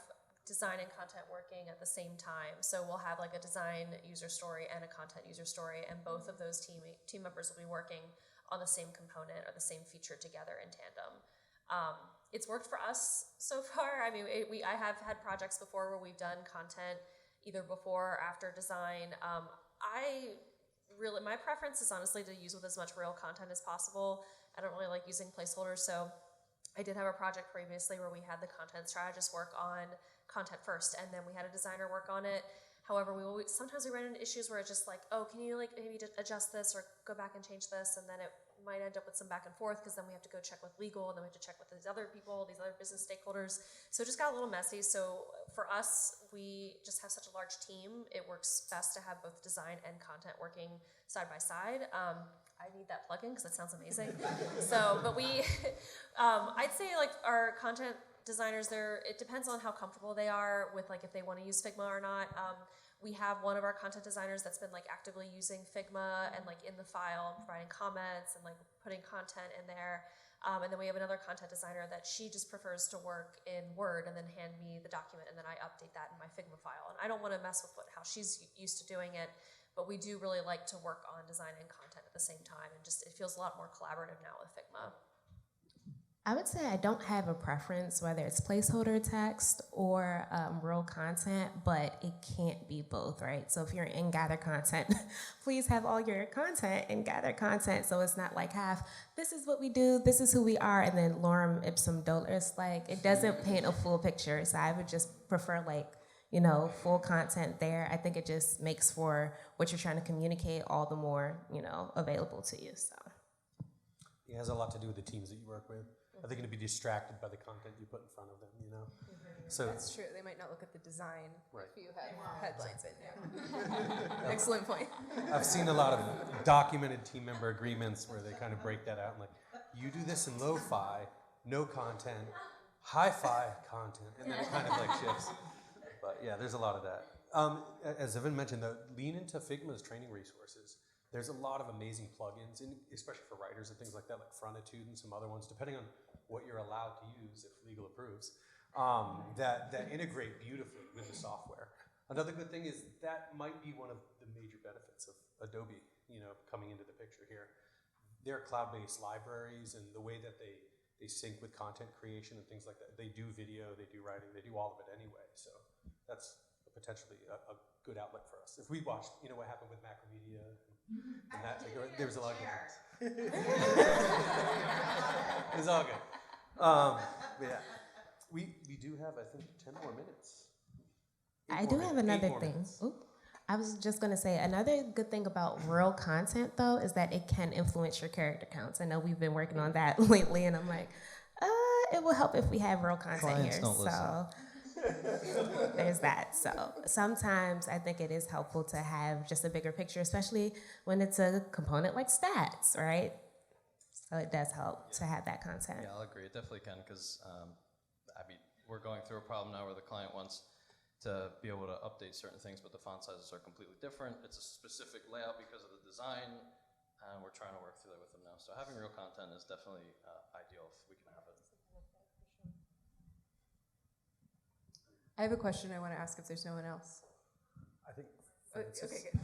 design and content working at the same time. So we'll have like a design user story and a content user story, and both of those team members will be working on the same component or the same feature together in tandem. It's worked for us so far. I mean, I have had projects before where we've done content either before or after design. My preference is honestly to use with as much real content as possible. I don't really like using placeholders, so I did have a project previously where we had the content strategist work on content first, and then we had a designer work on it. However, sometimes we run into issues where it's just like, oh, can you like maybe just adjust this or go back and change this, and then it might end up with some back and forth because then we have to go check with legal, and then we have to check with these other people, these other business stakeholders. So it just got a little messy. So for us, we just have such a large team. It works best to have both design and content working side by side. I need that plugin because that sounds amazing. But we, I'd say like our content designers, it depends on how comfortable they are with like if they want to use Figma or not. We have one of our content designers that's been like actively using Figma and like in the file, providing comments and like putting content in there. And then we have another content designer that she just prefers to work in Word and then hand me the document, and then I update that in my Figma file. And I don't want to mess with how she's used to doing it, but we do really like to work on design and content at the same time, and just it feels a lot more collaborative now with Figma. I would say I don't have a preference whether it's placeholder text or real content, but it can't be both, right? So if you're in gather content, please have all your content in gather content, so it's not like this is what we do, this is who we are, and then lorem ipsum dolor. It's like, it doesn't paint a full picture, so I would just prefer full content there. I think it just makes for what you're trying to communicate all the more, available to you, so. It has a lot to do with the teams that you work with. Are they going to be distracted by the content you put in front of them, So That's true. They might not look at the design Right. if you have headlines in there. Excellent point. I've seen a lot of documented team member agreements where they kind of break that out and like, you do this in lo-fi, no content, hi-fi content, and then it kind of like shifts. But yeah, there's a lot of that. As Evan mentioned, though, lean into Figma's training resources. There's a lot of amazing plugins, especially for writers and things like that, like Frontitude and some other ones, depending on what you're allowed to use, if legal approves, that integrate beautifully with the software. Another good thing is that might be one of the major benefits of Adobe, coming into the picture here. They're cloud-based libraries, and the way that they sync with content creation and things like that. They do video, they do writing, they do all of it anyway. So that's potentially a good outlet for us. If we watched, what happened with Macromedia and that, there's a lot of good things. It's all good. But yeah, we do have, I think, 10 more minutes. I do have another thing. I was just going to say, another good thing about real content, though, is that it can influence your character counts. I know we've been working on that lately, and I'm like, it will help if we have real content Clients here. don't listen. There's that. So sometimes I think it is helpful to have just a bigger picture, especially when it's a component like stats, right? So it does help to have that content. Yeah, I'll agree. It definitely can, because we're going through a problem now where the client wants to be able to update certain things, but the font sizes are completely different. It's a specific layout because of the design, and we're trying to work through that with them now. So having real content is definitely ideal if we can have it. I have a question I want to ask if there's no one else. I think. Okay, good.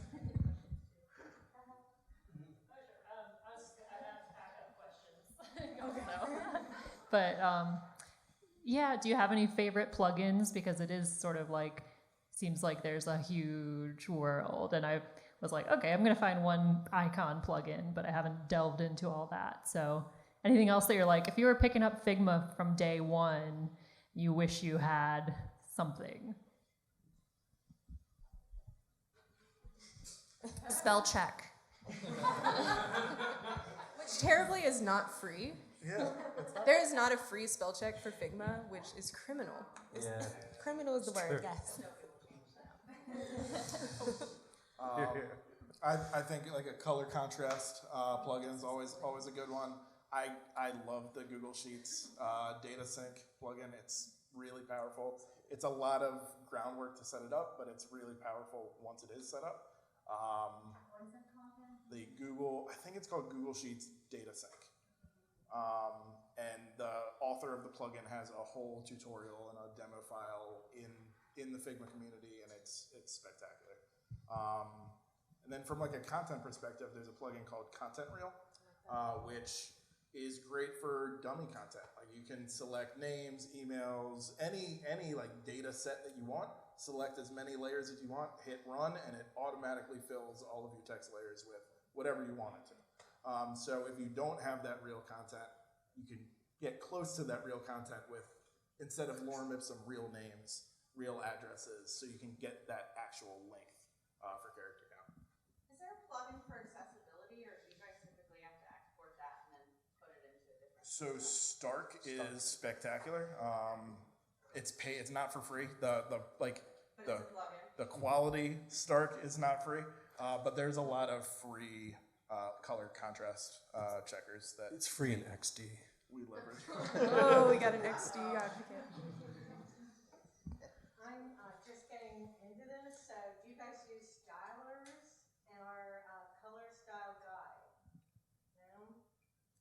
But do you have any favorite plugins? Because it is sort of like, seems like there's a huge world, and I was like, okay, I'm gonna find one icon plugin, but I haven't delved into all that. So anything else that you're like, if you were picking up Figma from day one, you wish you had something? Spell check. Which terribly is not free. Yeah. There is not a free spell check for Figma, which is criminal. Yeah. Criminal is the word, yes. I think like a color contrast plugin is always a good one. I love the Google Sheets data sync plugin. It's really powerful. It's a lot of groundwork to set it up, but it's really powerful once it is set up. What is that called again? I think it's called Google Sheets Data Sync. And the author of the plugin has a whole tutorial and a demo file in the Figma community, and it's spectacular. And then from like a content perspective, there's a plugin called Content Reel, which is great for dummy content. Like you can select names, emails, any like data set that you want, select as many layers as you want, hit run, and it automatically fills all of your text layers with whatever you want it to. So if you don't have that real content, you can get close to that real content with, instead of lorem ipsum real names, real addresses, so you can get that actual length for character count. Is there a plugin for accessibility, or do you guys typically have to export that and then put it into a different? So Stark is spectacular. It's not for free. The quality Stark is not free, but there's a lot of free color contrast checkers that It's free in XD. we leverage. Oh, we got an XD advocate. I'm just getting into this, so do you guys use stylers or color style guide? No?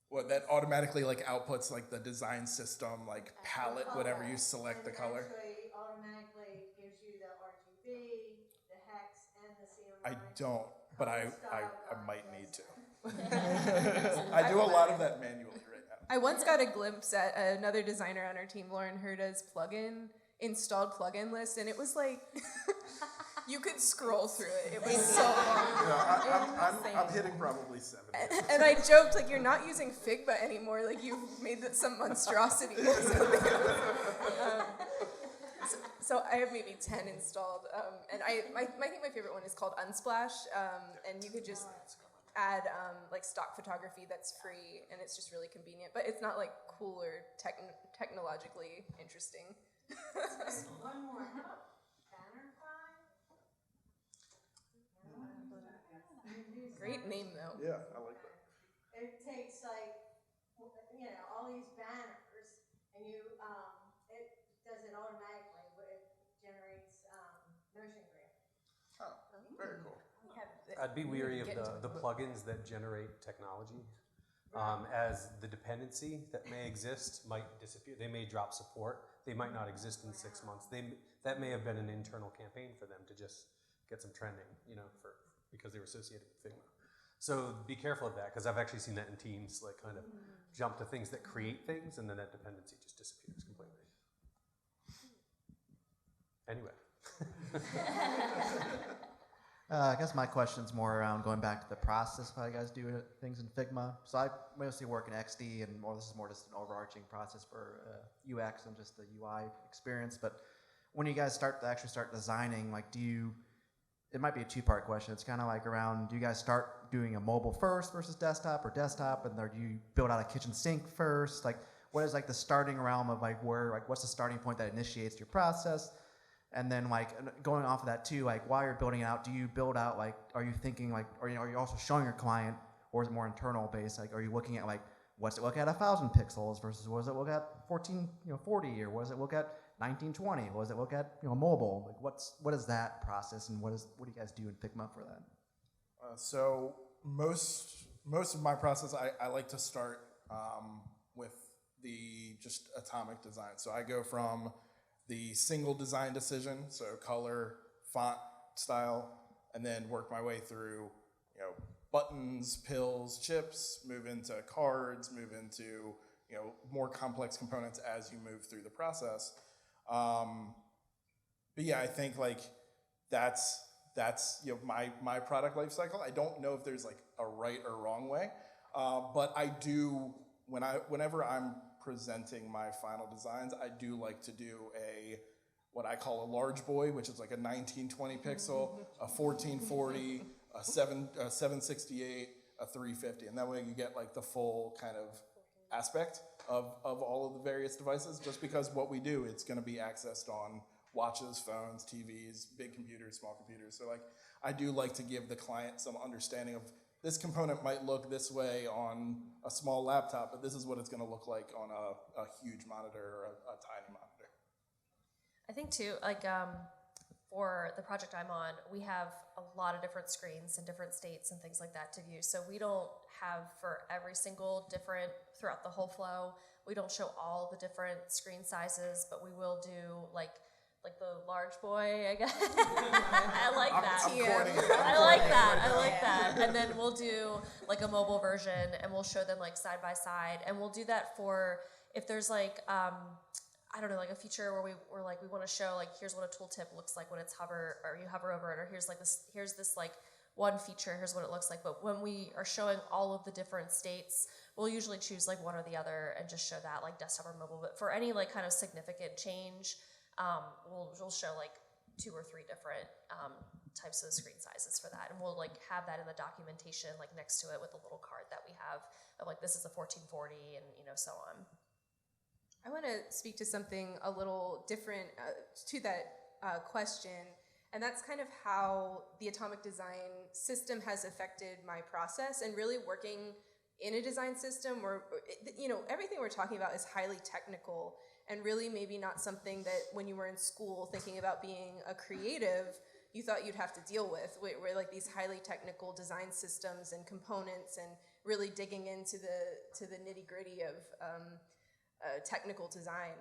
What, that automatically like outputs like the design system, like palette, whenever you select the color? Actually automatically gives you the RGB, the hex, and the CMYK. I don't, but I might need to. to. I do a lot of that manually right now. I once got a glimpse at another designer on our team, Lauren Herda's installed plugin list, and it was like you could scroll through it. It was so long. I'm hitting probably 70. And I joked, like, you're not using Figma anymore. Like, you've made some monstrosity. So I have maybe 10 installed. And I think my favorite one is called Unsplash. And you could just add like stock photography that's free, and it's just really convenient. But it's not like cool or technologically interesting. One more. Bannerfy? Great name though. Yeah, I like that. It takes like, all these banners, and it does it automatically. It generates motion graphics. Oh, very cool. I'd be weary of the plugins that generate technology, as the dependency that may exist might disappear. They may drop support. They might not exist in 6 months. That may have been an internal campaign for them to just get some trending, because they were associated with Figma. So be careful of that, because I've actually seen that in teams, like kind of jump to things that create things, and then that dependency just disappears completely. Anyway. I guess my question's more around going back to the process of how you guys do things in Figma. So I mostly work in XD, and this is more just an overarching process for UX and just the UI experience. But when you guys actually start designing, like, it might be a two-part question. It's kind of like around, do you guys start doing a mobile first versus desktop, or desktop, and then do you build out a kitchen sink first? Like, what is like the starting realm of what's the starting point that initiates your process? And then, like, going off of that too, like, while you're building it out, do you build out, like, are you thinking, like, are you also showing your client, or is it more internal based? Like, are you looking at, like, what's it look at 1,000 pixels versus what does it look at 1440, or what does it look at 1920? What does it look at, mobile? Like, what is that process, and what do you guys do in Figma for that? So most of my process, I like to start with the just atomic design. So I go from the single design decision, so color, font, style, and then work my way through, buttons, pills, chips, move into cards, move into, more complex components as you move through the process. But yeah, I think like that's my product life cycle. I don't know if there's like a right or wrong way, but I do whenever I'm presenting my final designs, I do like to do what I call a large boy, which is like a 1920 pixel, a 1440, a 768, a 350, and that way you get like the full kind of aspect of all of the various devices. Just because what we do, it's going to be accessed on watches, phones, TVs, big computers, small computers. So like I do like to give the client some understanding of this component might look this way on a small laptop, but this is what it's going to look like on a huge monitor or a tiny monitor. I think too, like for the project I'm on, we have a lot of different screens in different states and things like that to view. So we don't have for every single different, throughout the whole flow, we don't show all the different screen sizes, but we will do like the large boy, I guess. I like that. I like that. And then we'll do like a mobile version, and we'll show them like side by side, and we'll do that for if there's like I don't know, like a feature where we're like we want to show like here's what a tooltip looks like when it's hover or you hover over it, or here's this like one feature, here's what it looks like. But when we are showing all of the different states, we'll usually choose like one or the other and just show that like desktop or mobile. But for any like kind of significant change, we'll show like 2 or 3 different types of screen sizes for that, and we'll like have that in the documentation like next to it with a little card that we have of like this is a 1440 and so on. I want to speak to something a little different to that question, and that's kind of how the atomic design system has affected my process, and really working in a design system where everything we're talking about is highly technical, and really maybe not something that when you were in school thinking about being a creative you thought you'd have to deal with, where like these highly technical design systems and components, and really digging into the nitty-gritty of technical design.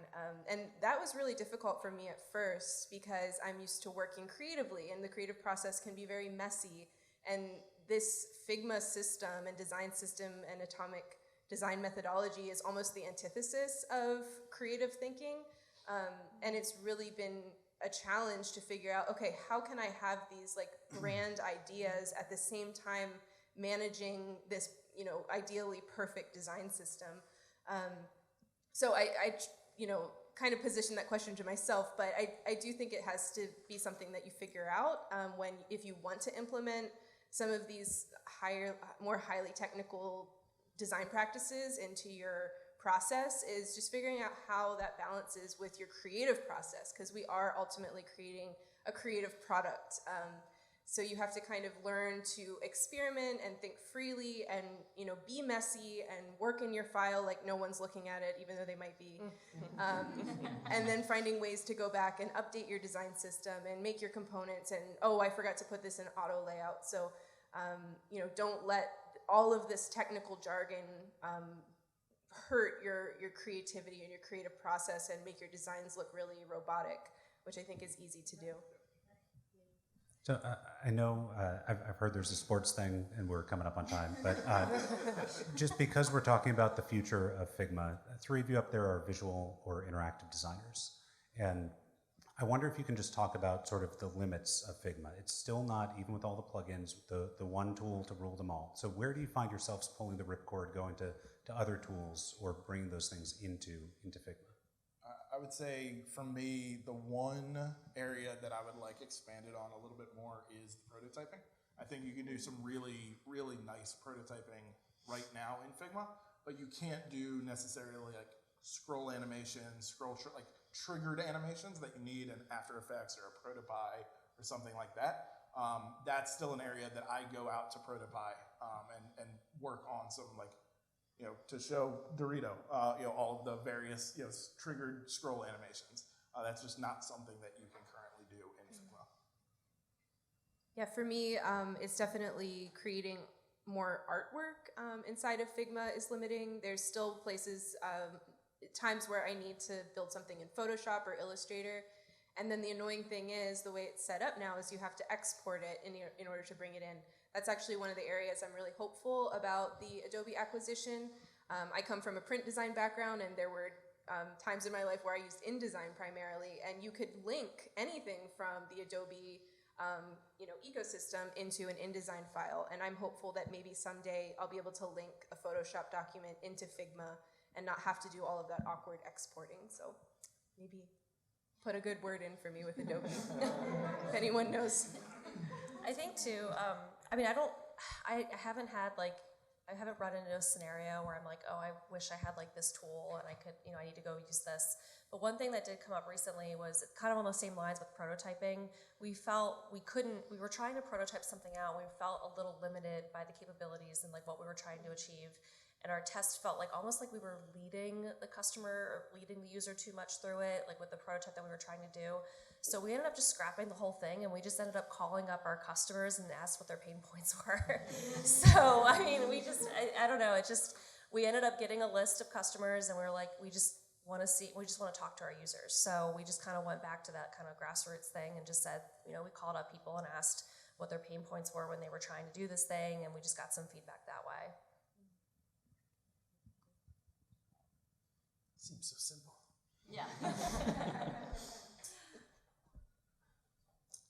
And that was really difficult for me at first because I'm used to working creatively, and the creative process can be very messy. And this Figma system and design system and atomic design methodology is almost the antithesis of creative thinking. And it's really been a challenge to figure out, okay, how can I have these like grand ideas at the same time managing this, ideally perfect design system. So I kind of position that question to myself, but I do think it has to be something that you figure out if you want to implement some of these more highly technical design practices into your process, is just figuring out how that balances with your creative process, because we are ultimately creating a creative product. So you have to kind of learn to experiment and think freely and, be messy and work in your file like no one's looking at it, even though they might be. And then finding ways to go back and update your design system and make your components, and, oh, I forgot to put this in auto layout. So, don't let all of this technical jargon hurt your creativity and your creative process and make your designs look really robotic, which I think is easy to do. So I know I've heard there's a sports thing, and we're coming up on time, but just because we're talking about the future of Figma, 3 of you up there are visual or interactive designers. And I wonder if you can just talk about sort of the limits of Figma. It's still not, even with all the plugins, the one tool to rule them all. So where do you find yourselves pulling the ripcord, going to other tools, or bringing those things into Figma? I would say, for me, the one area that I would like expanded on a little bit more is the prototyping. I think you can do some really, really nice prototyping right now in Figma, but you can't do necessarily like scroll animations, like triggered animations that you need in After Effects or a Protopie or something like that. That's still an area that I go out to Protopie and work on some like, to show DeRito, all of the various, triggered scroll animations. That's just not something that you can currently do in Figma. Yeah, for me, it's definitely creating more artwork inside of Figma is limiting. There's still places, times where I need to build something in Photoshop or Illustrator. And then the annoying thing is, the way it's set up now is you have to export it in order to bring it in. That's actually one of the areas I'm really hopeful about the Adobe acquisition. I come from a print design background, and there were times in my life where I used InDesign primarily, and you could link anything from the Adobe ecosystem into an InDesign file. And I'm hopeful that maybe someday I'll be able to link a Photoshop document into Figma and not have to do all of that awkward exporting. So maybe put a good word in for me with Adobe, if anyone knows. I think too, I haven't run into a scenario where I'm like, oh, I wish I had like this tool and I could, I need to go use this. But one thing that did come up recently was kind of on those same lines with prototyping. We felt we were trying to prototype something out, and we felt a little limited by the capabilities and like what we were trying to achieve. And our test felt like almost like we were leading the customer or leading the user too much through it, like with the prototype that we were trying to do. So we ended up just scrapping the whole thing, and we just ended up calling up our customers and asked what their pain points were. So, I don't know, we ended up getting a list of customers, and we were like, we just want to talk to our users. So we just kind of went back to that kind of grassroots thing and just said, we called up people and asked what their pain points were when they were trying to do this thing, and we just got some feedback that way. Seems so simple. Yeah.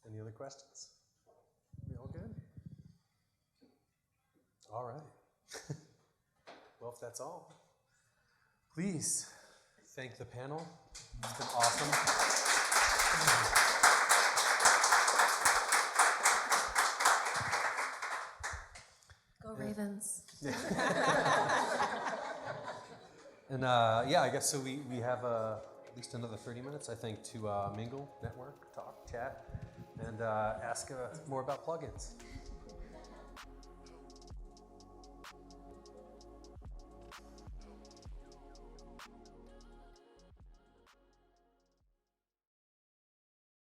Any other questions? We all good? All right. Well, if that's all, please thank the panel. It's been awesome. Go Ravens. And yeah, I guess so. We have at least another 30 minutes, I think, to mingle, network, talk, chat, and ask more about plugins.